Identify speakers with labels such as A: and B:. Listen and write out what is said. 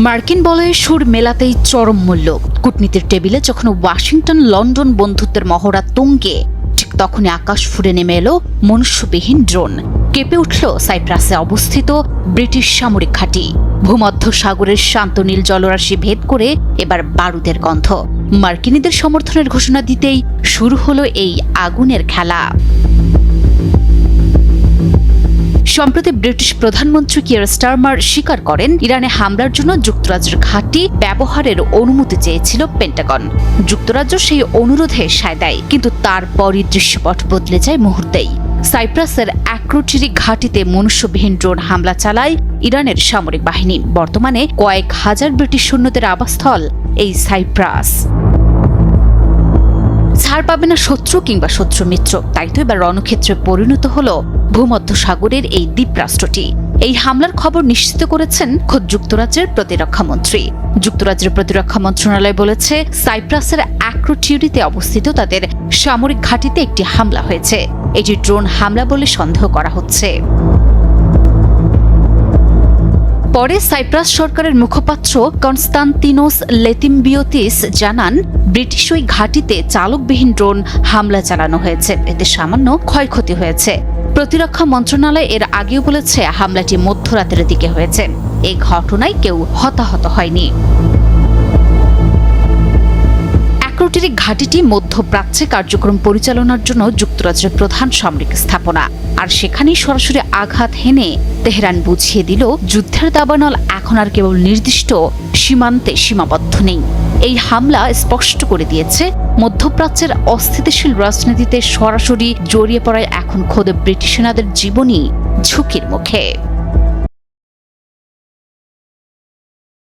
A: মার্কিন বলয়ে সুর মেলাতেই চরম মূল্য। কূটনীতির টেবিলে যখন ওয়াশিংটন লন্ডন বন্ধুত্বের মহড়া তুঙ্গে, ঠিক তখনই আকাশ ফুঁড়ে নেমে এলো মনুষ্যবিহীন ড্রোন। কেঁপে উঠল সাইপ্রাসে অবস্থিত ব্রিটিশ সামরিক ঘাঁটি। ভূমধ্য সাগরের শান্ত নীল জলরাশি ভেদ করে এবার বারুদের গন্ধ। মার্কিনীদের সমর্থনের ঘোষণা দিতেই শুরু হলো এই আগুনের খেলা। সম্প্রতি ব্রিটিশ প্রধানমন্ত্রী কিয়ার স্টারমার স্বীকার করেন, ইরানে হামলার জন্য যুক্তরাজ্যের ঘাঁটি ব্যবহারের অনুমতি চেয়েছিল পেন্টাগন। যুক্তরাজ্য সেই অনুরোধে সায় দেয়, কিন্তু তারপরই দৃশ্যপট বদলে যায় মুহূর্তেই। সাইপ্রাসের অ্যাক্রোটিরি ঘাঁটিতে মনুষ্যবিহীন ড্রোন হামলা চালায় ইরানের সামরিক বাহিনী। বর্তমানে কয়েক হাজার ব্রিটিশ সৈন্যদের আবাসস্থল এই সাইপ্রাস। ছাড় পাবে না শত্রু কিংবা শত্রু মিত্র, তাই তো এবার রণক্ষেত্রে পরিণত হলো ভূমধ্য সাগরের এই দ্বীপরাষ্ট্রটি। এই হামলার খবর নিশ্চিত করেছেন খোদ যুক্তরাজ্যের প্রতিরক্ষা মন্ত্রী। যুক্তরাজ্যের প্রতিরক্ষা মন্ত্রণালয় বলেছে, সাইপ্রাসের অ্যাক্রোটিরিতে অবস্থিত তাদের সামরিক ঘাঁটিতে একটি হামলা হয়েছে। এটি ড্রোন হামলা বলে সন্দেহ করা হচ্ছে। পরে সাইপ্রাস সরকারের মুখপাত্র কনস্তান্তিনোস লেতিম্বিওতিস জানান, ব্রিটিশ ওই ঘাঁটিতে চালকবিহীন ড্রোন হামলা চালানো হয়েছে, এতে সামান্য ক্ষয়ক্ষতি হয়েছে। প্রতিরক্ষা মন্ত্রণালয় এর আগেও বলেছে, হামলাটি মধ্যরাতের দিকে হয়েছে। এই ঘটনায় কেউ হতাহত হয়নি। অ্যাক্রোটিরি ঘাঁটিটি মধ্যপ্রাচ্যে কার্যক্রম পরিচালনার জন্য যুক্তরাজ্যের প্রধান সামরিক স্থাপনা। আর সেখানেই সরাসরি আঘাত হেনে তেহরান বুঝিয়ে দিল, যুদ্ধের দাবানল এখন আর কেবল নির্দিষ্ট সীমান্তে সীমাবদ্ধ নেই। এই হামলা স্পষ্ট করে দিয়েছে, মধ্যপ্রাচ্যের অস্থিতিশীল রাজনীতিতে সরাসরি জড়িয়ে পড়ায় এখন খোদ ব্রিটিশ সেনাদের জীবনই ঝুঁকির মুখে।